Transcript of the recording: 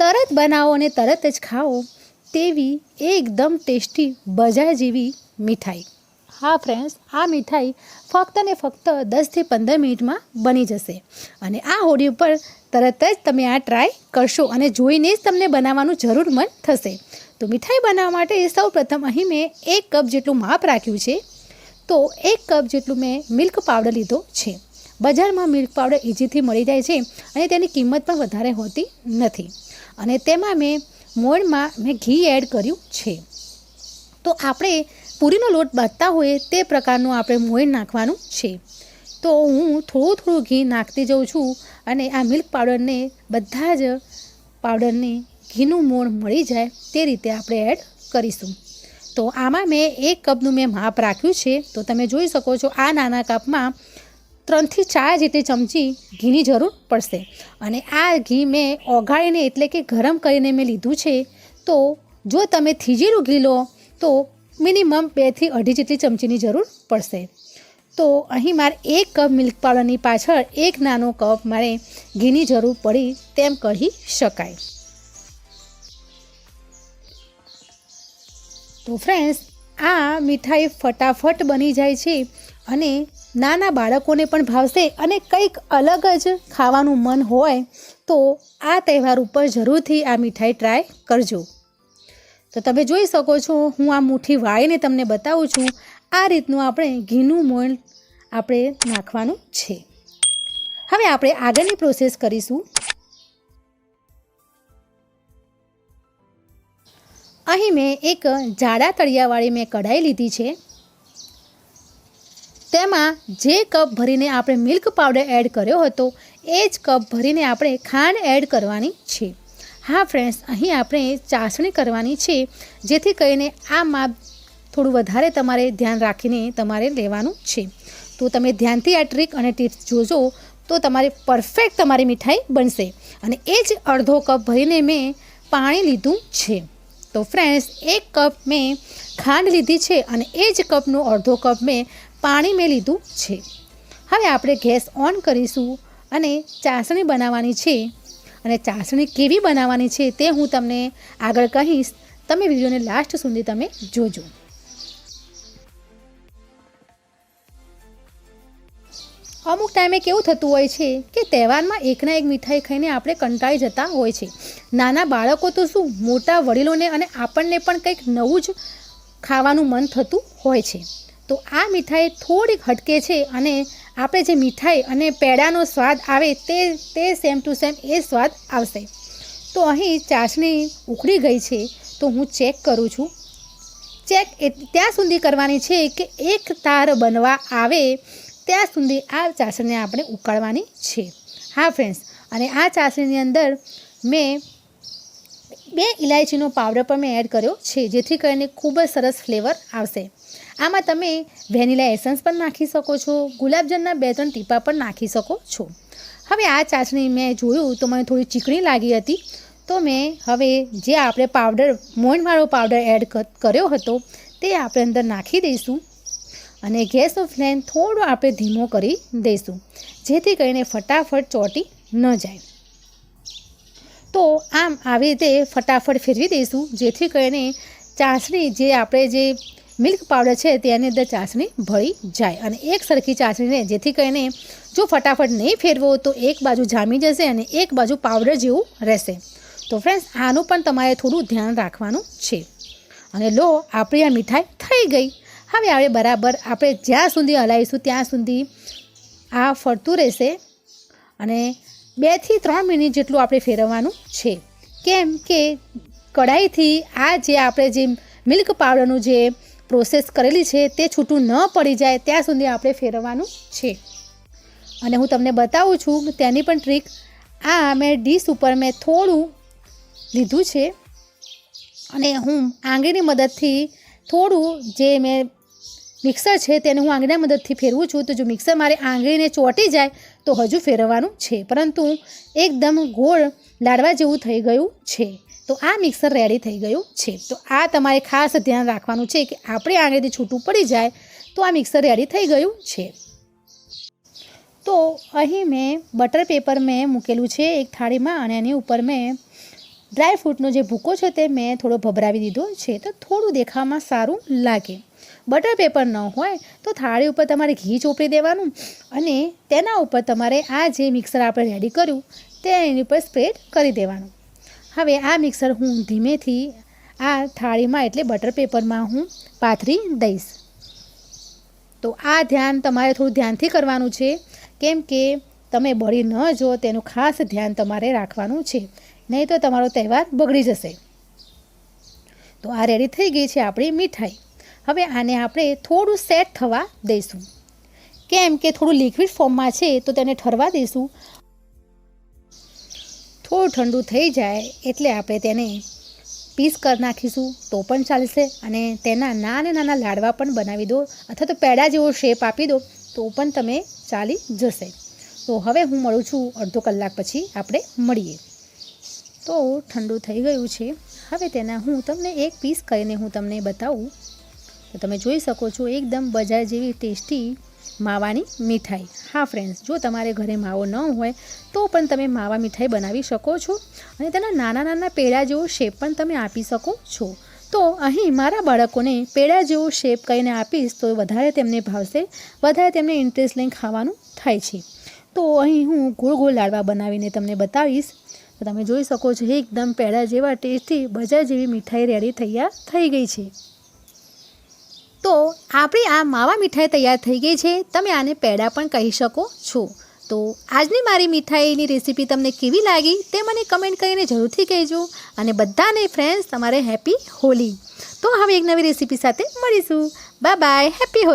તરત બનાવો અને તરત જ ખાઓ તેવી એકદમ ટેસ્ટી બજાર જેવી મીઠાઈ. હા ફ્રેન્ડ્સ, આ મીઠાઈ ફક્ત ને ફક્ત 10થી 15 મિનિટમાં બની જશે અને આ હોળી ઉપર તરત જ તમે આ ટ્રાય કરશો અને જોઈને જ તમને બનાવવાનું જરૂર મન થશે. તો મીઠાઈ બનાવવા માટે સૌ પ્રથમ અહીં મેં 1 કપ જેટલું માપ રાખ્યું છે. તો 1 કપ જેટલું મેં મિલ્ક પાવડર લીધો છે. બજારમાં મિલ્ક પાવડર ઇઝીથી મળી જાય છે અને તેની કિંમત પણ વધારે હોતી નથી. અને તેમાં મેં ઘી એડ કર્યું છે. તો આપણે પૂરીનો લોટ બાંધતા હોઈએ તે પ્રકારનું આપણે મોણ નાખવાનું છે. તો હું થોડું ઘી નાખતી જાઉં છું અને આ મિલ્ક પાવડરને બધા જ પાવડરને ઘીનું મોણ મળી જાય તે રીતે આપણે એડ કરીશું. તો આમાં મેં 1 કપનું માપ રાખ્યું છે. તો તમે જોઈ શકો છો આ નાના કપમાં 3 થી 4 જેટલી ચમચી ઘીની જરૂર પડશે અને આ ઘી મેં ઓગાળીને એટલે કે ગરમ કરીને મેં લીધું છે. તો જો તમે થીજેલું ઘી લો તો મિનિમમ 2 થી 2.5 જેટલી ચમચીની જરૂર પડશે. તો અહીં મારે 1 કપ મિલ્ક પાવડરની પાછળ 1 નાનો કપ મારે ઘીની જરૂર પડી તેમ કહી શકાય. તો ફ્રેન્ડ્સ, આ મીઠાઈ ફટાફટ બની જાય છે અને નાના બાળકોને પણ ભાવશે અને કંઈક અલગ જ ખાવાનું મન હોય તો આ તહેવાર ઉપર જરૂરથી આ મીઠાઈ ટ્રાય કરજો. તો તમે જોઈ શકો છો હું આ મુઠ્ઠી વાળીને તમને બતાવું છું. આ રીતનું આપણે ઘીનું મોણ આપણે નાખવાનું છે. હવે આપણે આગળની પ્રોસેસ કરીશું. અહીં મેં એક જાડા તળિયાવાળી કઢાઈ લીધી છે. તેમાં જે કપ ભરીને આપણે મિલ્ક પાવડર એડ કર્યો હતો એ જ કપ ભરીને આપણે ખાંડ એડ કરવાની છે. હા ફ્રેન્ડ્સ, અહીં આપણે ચાસણી કરવાની છે જેથી કરીને આ માપ થોડું વધારે તમારે ધ્યાન રાખીને તમારે લેવાનું છે. તો તમે ધ્યાનથી આ ટ્રીક અને ટિપ્સ જોજો તો તમારી પરફેક્ટ તમારી મીઠાઈ બનશે. અને એ જ અડધો કપ ભરીને મેં પાણી લીધું છે. તો ફ્રેન્ડ્સ, 1 કપ મેં ખાંડ લીધી છે અને એ જ કપનો અડધો કપ મેં પાણી લીધું છે. હવે આપણે ગેસ ઓન કરીશું અને ચાસણી બનાવવાની છે. અને ચાસણી કેવી બનાવવાની છે તે હું તમને આગળ કહીશ. તમે વિડીયોને લાસ્ટ સુધી તમે જોજો. અમુક ટાઈમે કેવું થતું હોય છે કે તહેવારમાં એકના એક મીઠાઈ ખાઈને આપણે કંટાળી જતા હોય છે. નાના બાળકો તો શું, મોટા વડીલોને અને આપણને પણ કંઈક નવું જ ખાવાનું મન થતું હોય છે. તો આ મીઠાઈ થોડીક હટકે છે અને આપણે જે મીઠાઈ અને પેડાનો સ્વાદ આવે તે સેમ ટુ સેમ એ સ્વાદ આવશે. તો અહીં ચાસણી ઉકળી ગઈ છે તો હું ચેક કરું છું. ચેક ત્યાં સુધી કરવાની છે કે એક તાર બનવા આવે ત્યાં સુધી આ ચાસણીને આપણે ઉકાળવાની છે. હા ફ્રેન્ડ્સ, અને આ ચાસણીની અંદર મેં 2 ઇલાયચીનો પાવડર પણ મેં એડ કર્યો છે જેથી કરીને ખૂબ જ સરસ ફ્લેવર આવશે. આમાં તમે વેનીલા એસન્સ પણ નાખી શકો છો, ગુલાબજળના 2-3 ટીપા પણ નાખી શકો છો. હવે આ ચાસણી મેં જોયું તો મને થોડી ચીકણી લાગી હતી. તો મેં હવે જે આપણે મોણવાળો પાવડર એડ કર્યો હતો તે આપણે અંદર નાખી દઈશું અને ગેસનો ફ્લેમ થોડો આપણે ધીમો કરી દઈશું જેથી કરીને ફટાફટ ચોંટી ન જાય. તો આમ આવી રીતે ફટાફટ ફેરવી દઈશું જેથી કરીને ચાસણી જે આપણે જે મિલ્ક પાવડર છે તેની અંદર ચાસણી ભળી જાય અને એક સરખી ચાસણીને, જેથી કરીને જો ફટાફટ નહીં ફેરવો તો એક બાજુ જામી જશે અને એક બાજુ પાવડર જેવું રહેશે. તો ફ્રેન્ડ્સ, આનું પણ તમારે થોડું ધ્યાન રાખવાનું છે. અને લો, આપણી આ મીઠાઈ થઈ ગઈ. હવે બરાબર આપણે જ્યાં સુધી હલાવીશું ત્યાં સુધી આ ફરતું રહેશે અને 2 થી 3 મિનિટ જેટલું આપણે ફેરવવાનું છે. કેમ કે કઢાઈથી આ જે આપણે જે મિલ્ક પાવડરનું જે પ્રોસેસ કરેલી છે તે છૂટું ન પડી જાય ત્યાં સુધી આપણે ફેરવવાનું છે. અને હું તમને બતાવું છું તેની પણ ટ્રીક. આ મેં ડીશ ઉપર મેં થોડું લીધું છે અને હું આંગળીની મદદથી થોડું જે મેં મિક્સર છે તેને હું આંગળીની મદદથી ફેરવું છું. તો જો મિક્સર મારે આંગળીને ચોંટી જાય તો હજુ ફેરવવાનું છે, પરંતુ એકદમ ગોળ લાડવા જેવું થઈ ગયું છે. તો આ મિક્સર રેડી થઈ ગયું છે. તો આ તમારે ખાસ ધ્યાન રાખવાનું છે કે આપણે આંગળીથી છૂટું પડી જાય તો આ મિક્સર રેડી થઈ ગયું છે. તો અહીં મેં બટર પેપર મૂકેલું છે એક થાળીમાં અને એની ઉપર મેં ડ્રાયફ્રૂટનો જે ભૂકો છે તે મેં થોડો ભભરાવી દીધો છે, તો થોડું દેખાવામાં સારું લાગે. બટર પેપર ન હોય તો થાળી ઉપર તમારે ઘી ચોપડી દેવાનું અને તેના ઉપર તમારે આ જે મિક્સર આપણે રેડી કર્યું તે એની ઉપર સ્પ્રેડ કરી દેવાનું. હવે આ મિક્સર હું ધીમેથી આ થાળીમાં એટલે બટર પેપરમાં હું પાથરી દઈશ. તો આ ધ્યાન તમારે થોડું ધ્યાનથી કરવાનું છે, કેમ કે તમે બળી ન જો તેનું ખાસ ધ્યાન તમારે રાખવાનું છે, નહીં તો તમારો તહેવાર બગડી જશે. તો આ રેડી થઈ ગઈ છે આપણી મીઠાઈ. હવે આને આપણે થોડું સેટ થવા દઈશું, કેમ કે થોડું લિક્વિડ ફોર્મમાં છે તો તેને ઠરવા દઈશું. થોડું ઠંડુ થઈ જાય એટલે આપણે તેને પીસ કરી નાખીશું તો પણ ચાલશે, અને તેના નાના લાડવા પણ બનાવી દો અથવા તો પેડા જેવો શેપ આપી દો તો પણ તમે ચાલી જશે. તો હવે હું મળું છું અડધો કલાક પછી આપણે મળીએ. તો ઠંડુ થઈ ગયું છે. હવે તેના હું તમને એક પીસ કરીને હું તમને બતાવું. તો તમે જોઈ શકો છો એકદમ બજાર જેવી ટેસ્ટી માવાની મીઠાઈ. હા ફ્રેન્ડ્સ, જો તમારે ઘરે માવો ન હોય તો પણ તમે માવા મીઠાઈ બનાવી શકો છો અને તેના નાના પેડા જેવો શેપ પણ તમે આપી શકો છો. તો અહીં મારા બાળકોને પેડા જેવો શેપ કરીને આપીશ તો વધારે તેમને ભાવશે, વધારે તેમને ઇન્ટરેસ્ટ લઈને ખાવાનું થાય છે. તો અહીં હું ગોળ લાડવા બનાવીને તમને બતાવીશ. તો તમે જોઈ શકો છો એકદમ પેડા જેવા ટેસ્ટી બજાર જેવી મીઠાઈ રેડી તૈયાર થઈ ગઈ છે. તો આપણી આ માવા મીઠાઈ તૈયાર થઈ ગઈ છે. તમે આને પેડા પણ કહી શકો છો. તો આજની મારી મીઠાઈની રેસીપી તમને કેવી લાગી તે મને કમેન્ટ કરીને જરૂરથી કહેજો. અને બધાને ફ્રેન્ડ્સ તમારે હેપી હોલી. તો હવે એક નવી રેસીપી સાથે મળીશું. Bye bye, happy Holi.